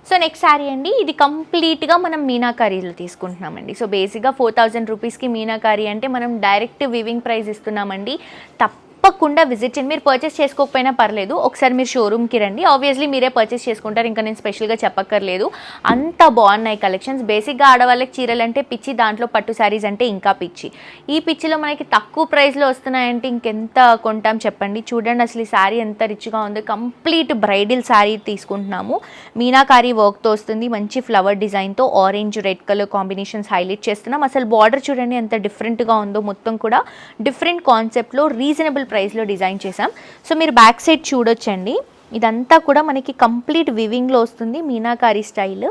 So next sari అండి, ఇది కంప్లీట్గా మనం మీనాకారీలో తీసుకుంటున్నామండి. సో బేసిక్గా 4000 రూపీస్కి మీనాకారీ అంటే మనం డైరెక్ట్ వివింగ్ ప్రైస్ ఇస్తున్నామండి. తప్పకుండా విజిట్ చేయండి. మీరు పర్చేస్ చేసుకోకపోయినా పర్లేదు, ఒకసారి మీరు షోరూమ్కి రండి. ఆబ్వియస్లీ మీరే పర్చేస్ చేసుకుంటారు, ఇంకా నేను స్పెషల్గా చెప్పక్కర్లేదు. అంత బాగున్నాయి కలెక్షన్స్. బేసిక్గా ఆడవాళ్ళకి చీరలు అంటే పిచ్చి, దాంట్లో పట్టు శారీస్ అంటే ఇంకా పిచ్చి. ఈ పిచ్చిలో మనకి తక్కువ ప్రైస్లో వస్తున్నాయంటే ఇంకెంత కొంటాం చెప్పండి. చూడండి అసలు ఈ శారీ ఎంత రిచ్గా ఉంది. కంప్లీట్ బ్రైడల్ శారీ తీసుకుంటున్నాము. మీనాకారీ వర్క్తో వస్తుంది, మంచి ఫ్లవర్ డిజైన్తో orange red colour combinations highlight చేస్తున్నాం. అసలు బార్డర్ చూడండి ఎంత డిఫరెంట్గా ఉందో. మొత్తం కూడా డిఫరెంట్ కాన్సెప్ట్లో రీజనబుల్ ప్రైస్లో డిజైన్ చేసాం. సో మీరు బ్యాక్ సైడ్ చూడొచ్చండి, ఇదంతా కూడా మనకి కంప్లీట్ వివింగ్లో వస్తుంది, మీనాకారీ స్టైల్.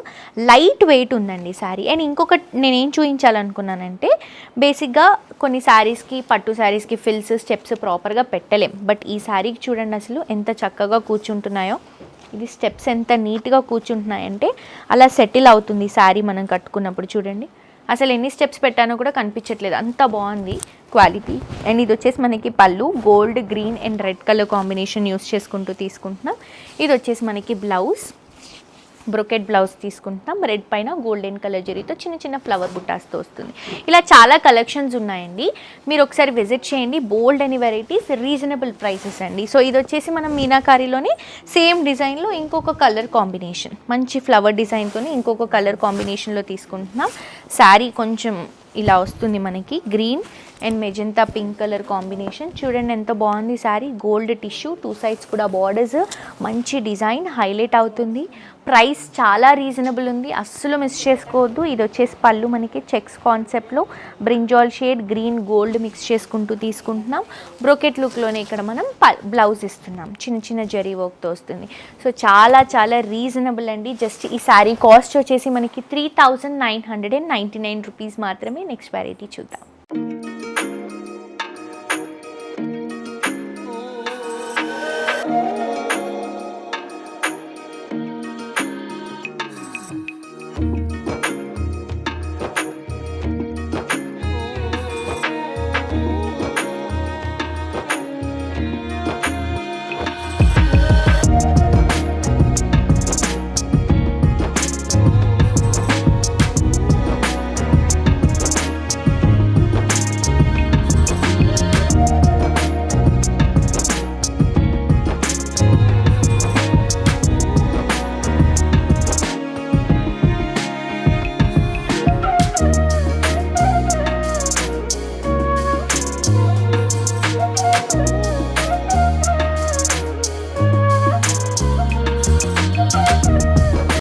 లైట్ వెయిట్ ఉందండి శారీ. అండ్ ఇంకొకటి నేనేం చూపించాలనుకున్నానంటే, బేసిక్గా కొన్ని శారీస్కి పట్టు శారీస్కి ఫిల్స్ స్టెప్స్ ప్రాపర్గా పెట్టలేం, బట్ ఈ శారీకి చూడండి అసలు ఎంత చక్కగా కూర్చుంటున్నాయో. ఇది స్టెప్స్ ఎంత నీట్గా కూర్చుంటున్నాయంటే అలా సెటిల్ అవుతుంది శారీ మనం కట్టుకున్నప్పుడు. చూడండి అసలు ఎన్ని స్టెప్స్ పెట్టానో కూడా కనిపించట్లేదు, అంత బాగుంది క్వాలిటీ. అండ్ ఇది వచ్చేసి మనకి పళ్ళు gold green and red colour combination use చేసుకుంటూ తీసుకుంటున్నాం. ఇది వచ్చేసి మనకి బ్లౌజ్, బ్రొకెట్ బ్లౌజ్ తీసుకుంటున్నాం. రెడ్ పైన గోల్డెన్ కలర్ జరీతో చిన్న చిన్న ఫ్లవర్ బుట్టాస్తో వస్తుంది. ఇలా చాలా కలెక్షన్స్ ఉన్నాయండి, మీరు ఒకసారి విజిట్ చేయండి. బోల్డ్ అని వెరైటీస్, రీజనబుల్ ప్రైసెస్ అండి. సో ఇది వచ్చేసి మనం మీనాకారీలోనే సేమ్ డిజైన్లో ఇంకొక కలర్ కాంబినేషన్, మంచి ఫ్లవర్ డిజైన్తో ఇంకొక కలర్ కాంబినేషన్లో తీసుకుంటున్నాం. శారీ కొంచెం ఇలా వస్తుంది మనకి, green and magenta pink colour combination. చూడండి ఎంత బాగుంది శారీ. గోల్డ్ టిష్యూ, 2 సైడ్స్ కూడా బార్డర్స్, మంచి డిజైన్ హైలైట్ అవుతుంది. ప్రైస్ చాలా రీజనబుల్ ఉంది, అస్సలు మిస్ చేసుకోవద్దు. ఇది వచ్చేసి పళ్ళు మనకి చెక్స్ కాన్సెప్ట్లో brinjal shade green gold mix చేసుకుంటూ తీసుకుంటున్నాం. బ్రోకెట్ లుక్లోనే ఇక్కడ మనం బ్లౌజ్ ఇస్తున్నాం, చిన్న చిన్న జరీ వర్క్తో వస్తుంది. సో చాలా చాలా రీజనబుల్ అండి. జస్ట్ ఈ శారీ కాస్ట్ వచ్చేసి మనకి 3999 రూపీస్ మాత్రమే. నెక్స్ట్ వెరైటీ చూద్దాం.